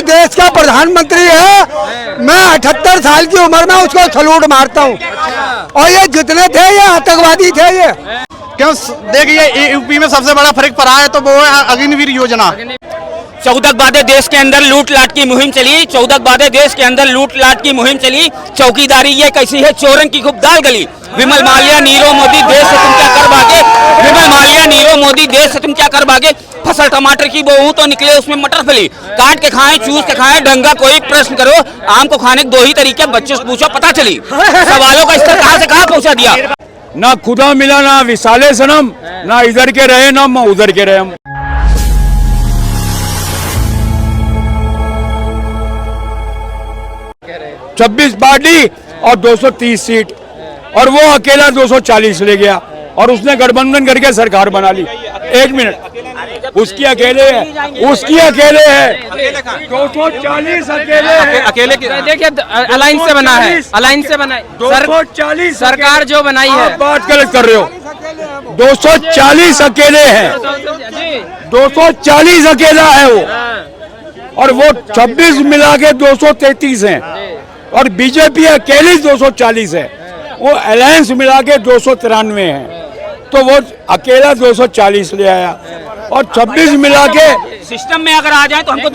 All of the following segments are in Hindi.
देश का प्रधानमंत्री है। मैं 78 साल की उम्र में उसको सलूट मारता हूँ। और ये जितने थे ये आतंकवादी थे। ये क्यों देखिए यूपी में सबसे बड़ा फर्क पड़ा है तो वो है अग्निवीर योजना। 14 बादे देश के अंदर लूट लाट की मुहिम चली। 14 बादे देश के अंदर लूट लाट की मुहिम चली। चौकीदारी ये कैसी है, चोरन की खूब दाल गली। विमल माल्या नीरव मोदी देश से तुम क्या कर भागे। विमल माल्या नीरव मोदी देश से तुम क्या कर भागे। फसल टमाटर की बोऊ तो निकले उसमें मटर फली। काट के खाएं चूस के खाएं ढंगा कोई प्रश्न करो। आम को खाने के 2 ही तरीके, बच्चे से पूछो पता चली। सवालों का स्तर कहां से कहां पहुंचा दिया। ना खुदा मिला ना विसाले सनम, ना इधर के रहे ना उधर के रहे हम। छब्बीस पार्टी और 230 सीट और वो अकेला 240 ले गया और उसने गठबंधन करके सरकार बना ली। 1 मिनट, उसकी अकेले है, उसकी अकेले है। 240 अकेले देखिए अलायंस से बना है, अलायंस से बना है। 240 सरकार जो बनाई है। बात गलत कर रहे हो। 240 अकेले है, 240 अकेला है वो, और वो 26 मिला के 233 है और बीजेपी अकेली 240 है। वो अलायंस मिला के 293 है, तो वो अकेला 240 ले आया और 26 मिला के सिस्टम में अगर आ जाए तो हमको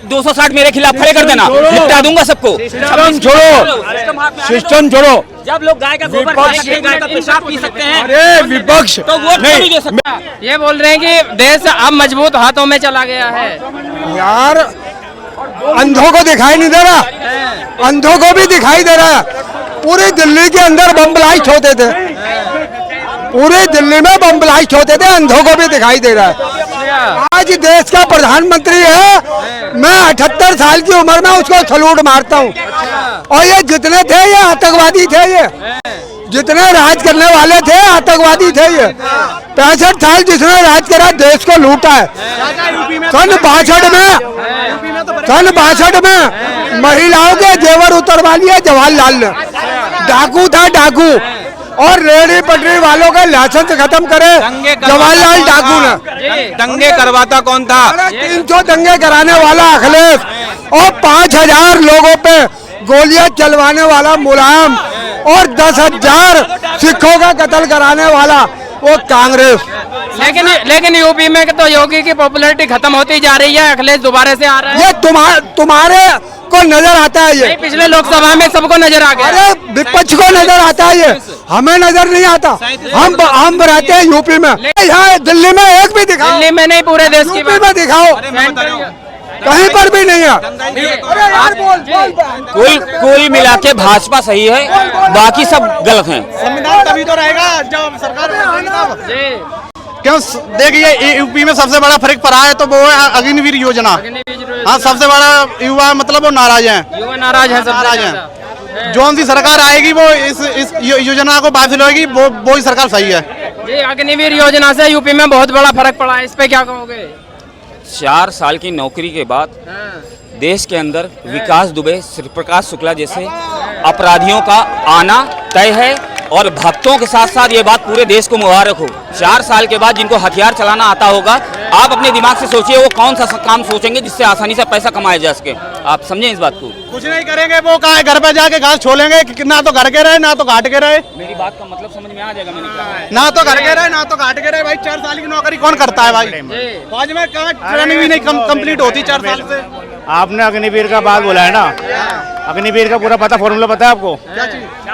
260 मेरे खिलाफ खड़े कर देना, निपटा दूंगा सबको। सिस्टम छोड़ो, सिस्टम छोड़ो। जब लोग गाय का गोबर खा सकते हैं, गाय का पेशाब पी सकते हैं, अरे विपक्ष तो वोट नहीं दे सकते। ये बोल रहे हैं कि देश अब मजबूत हाथों में चला गया है। यार अंधों को दिखाई नहीं दे रहा, अंधों को भी दिखाई दे रहा है। पूरी दिल्ली के अंदर बम ब्लास्ट होते थे, पूरी दिल्ली में बम ब्लास्ट होते थे, अंधों को भी दिखाई दे रहा है। आज देश का प्रधानमंत्री है। मैं 78 साल की उम्र में उसको सलूट मारता हूँ। और ये जितने थे ये आतंकवादी थे। ये जितने राज करने वाले थे आतंकवादी थे। ये 65 साल जिसने राज करा देश को लूटा है। सन 62 में महिलाओं के जेवर उतरवा लिए जवाहरलाल ने। डाकू था डाकू, और रेहड़ी पटरी वालों का लाइसेंस खत्म करे जवाहरलाल डाकू ने। दंगे करवाता कौन था? 300 दंगे कराने वाला अखिलेश, और 5000 लोगों पे गोलियां चलवाने वाला मुलायम, और 10,000 सिखों का कत्ल कराने वाला वो कांग्रेस। लेकिन यूपी में तो योगी की पॉपुलैरिटी खत्म होती जा रही है, अखिलेश दोबारा से आ रहा है। ये तुम्हारे को नजर आता है। ये पिछले लोकसभा में सबको नजर आ गया। अरे विपक्ष को नजर आता है, ये हमें नजर नहीं आता। हम रहते हैं यूपी में, यहाँ दिल्ली में एक भी दिखाओ। दिल्ली में नहीं, पूरे देश यूपी में दिखाओ, कहीं पर भी नहीं है। अरे यार कुल मिला के भाजपा सही है, बाकी सब गलत हैं। संविधान तभी तो रहेगा जब सरकार बनेगी। क्यों देखिए यूपी में सबसे बड़ा फर्क पड़ा है तो वो है अग्निवीर योजना। हाँ, सबसे बड़ा युवा मतलब वो नाराज हैं, युवा नाराज है, सब नाराज हैं। जौन सी सरकार आएगी वो इस योजना को बाधित होगी, वो ही सरकार सही है। जी, अग्निवीर योजना से यूपी में बहुत बड़ा फर्क पड़ा है, इस पे क्या कहोगे? 4 साल की नौकरी के बाद देश के अंदर विकास दुबे, श्री प्रकाश शुक्ला जैसे अपराधियों का आना तय है, और भक्तों के साथ साथ ये बात पूरे देश को मुबारक हो। 4 साल के बाद जिनको हथियार चलाना आता होगा, आप अपने दिमाग से सोचिए वो कौन सा काम सोचेंगे जिससे आसानी से पैसा कमाया जा सके। आप समझें इस बात को। कुछ नहीं करेंगे, वो कहा है घर पे जाके घास छोलेंगे, ना तो घर के रहे ना तो घाट के रहे। मेरी बात का मतलब समझ में आ जाएगा मैंने क्या कहा। ना तो घर के रहे ना तो घाट के रहे। भाई 4 साल की नौकरी कौन करता है? भाई फौज में ट्रेनिंग भी नहीं कंप्लीट होती 4 साल से। आपने अग्निवीर का बात बोला है ना, अग्निवीर का पूरा पता, फॉर्मूला पता है आपको?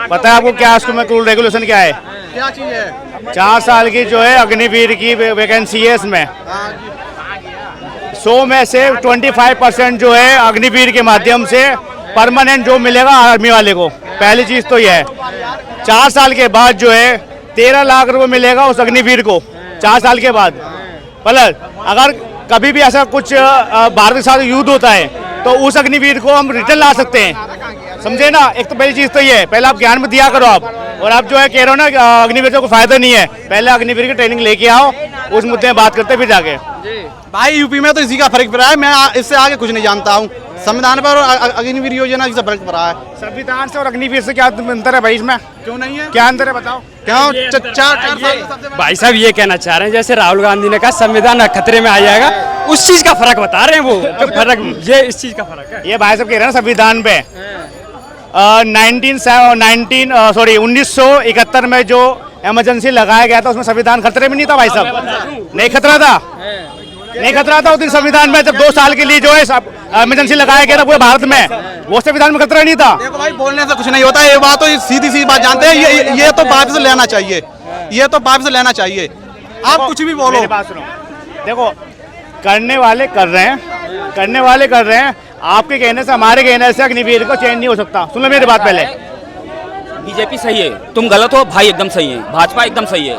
पता है आपको क्या उसमें रूल रेगुलेशन क्या है? क्या चीज है? 4 साल की जो है अग्निवीर की वैकेंसी है, इसमें 100 में से 25% जो है अग्निवीर के माध्यम से परमानेंट जॉब मिलेगा आर्मी वाले को। पहली चीज तो यह है। 4 साल के बाद जो है 13 लाख रुपए मिलेगा उस अग्निवीर को 4 साल के बाद। प्लस अगर कभी भी ऐसा कुछ भारत के साथ युद्ध होता है तो उस अग्निवीर को हम रिटर्न ला सकते हैं, समझे ना। एक तो पहली चीज तो ये है, पहले आप ज्ञान में दिया करो आप, और आप जो है कह रहे हो ना अग्निवीर को फायदा नहीं है, पहले अग्निवीर की ट्रेनिंग लेके आओ, उस मुद्दे में बात करते फिर जाके। भाई यूपी में तो इसी का फर्क पड़ा है, मैं इससे आगे कुछ नहीं जानता हूँ। संविधान पर और अग्निवीर योजना से फर्क पड़ा है। संविधान से और अग्निवीर से क्या अंतर है भाई? इसमें क्यों नहीं है? क्या अंतर है बताओ? क्यों 4 साल भाई साहब ये कहना चाह रहे हैं जैसे राहुल गांधी ने कहा संविधान खतरे में आ जाएगा, उस चीज का फर्क बता रहे हैं वो, जो फर्क ये इस चीज का फर्क है। ये भाई साहब कह रहे हैं ना संविधान पे 1971 में जो इमरजेंसी लगाया गया था उसमें संविधान खतरे में नहीं था भाई साहब, नहीं खतरा था, नहीं खतरा था उस दिन संविधान में, जब 2 साल के लिए जो है इमरजेंसी लगाया गया था पूरे भारत में, वो संविधान में खतरा नहीं था। देखो भाई बोलने से कुछ नहीं होता, ये बात तो सीधी सी बात जानते हैं, ये तो वापस से लेना चाहिए, ये तो वापस से लेना चाहिए। आप कुछ भी बोलो, मेरी बात सुनो, देखो करने वाले कर रहे हैं, करने वाले कर रहे हैं, आपके कहने से हमारे कहने से अग्निवीर को चेंज नहीं हो सकता। सुन लो मेरी बात पहले, बीजेपी सही है, तुम गलत हो, भाई एकदम सही है, भाजपा एकदम सही है।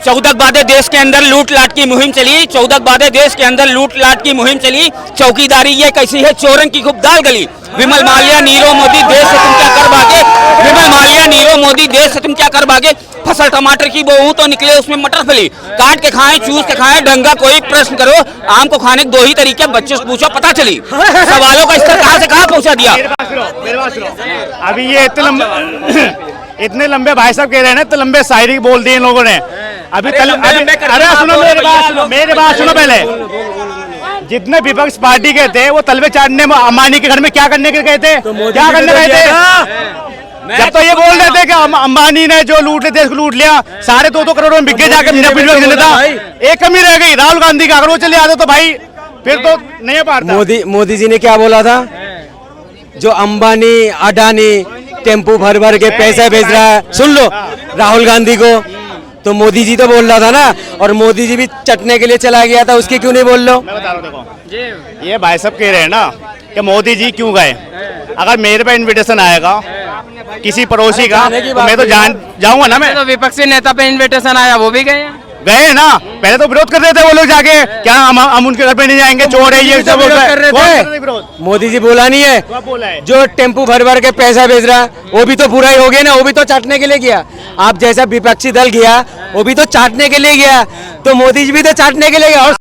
14 बादे देश के अंदर लूट लाट की मुहिम चली, 14 बादे देश के अंदर लूट लाट की मुहिम चली, चौकीदारी ये कैसी है, चोरन की खूब दाल गली। विमल माल्या नीरव मोदी देश से तुम क्या कर भागे, विमल माल्या नीरव मोदी देश से तुम क्या कर भागे। फसल टमाटर की बहू तो निकले उसमें मटर फली, काट के खाएं चूस के खाएं, ढंगा कोई प्रश्न करो, आम को खाने के 2 ही तरीके, बच्चों से पूछो पता चली। सवालों का स्तर कहां से कहां पहुंचा दिया। मेरी बात सुनो, अभी ये इतने लंबे भाई साहब कह रहे हैं ना, इतने लंबे शायरी बोल दिए इन लोगों ने। अरे सुनो मेरी बात सुनो पहले, जितने विपक्ष पार्टी के थे वो तलवे चाटने में अंबानी के घर में क्या करने के गए थे, क्या करने गए थे। जब तो ये बोल रहे थे कि अंबानी ने जो लूट देश को लूट लिया, 2.5 करोड़ में बिके जाकर था, एक कमी रह गई राहुल गांधी का, अगर वो चले आते तो भाई फिर तो नहीं पाता। मोदी जी ने क्या बोला था, जो अंबानी अडानी टेम्पू भर भर के पैसे भेज रहा है, सुन लो राहुल गांधी को, तो मोदी जी तो बोल रहा था ना, और मोदी जी भी चटने के लिए चला गया था, उसके क्यों नहीं बोल लो। मैं बता रहा हूं, देखो ये भाई साहब कह रहे हैं ना कि मोदी जी क्यों गए। अगर मेरे पे इनविटेशन आएगा किसी पड़ोसी का तो मैं तो जाऊंगा ना। मैं तो विपक्षी नेता पे इनविटेशन आया, वो भी गए गए ना, पहले तो विरोध कर रहे थे वो लोग जाके, क्या हम उनके घर पे नहीं जाएंगे, चोर है ये सब कर रहे थे। मोदी जी बोला नहीं है, बोला है जो टेम्पू भर भर के पैसा भेज रहा है वो भी तो पूरा ही हो गया ना, वो भी तो चाटने के लिए गया। आप जैसा विपक्षी दल गया वो भी तो चाटने के लिए गया, तो मोदी जी भी तो चाटने के लिए गया। और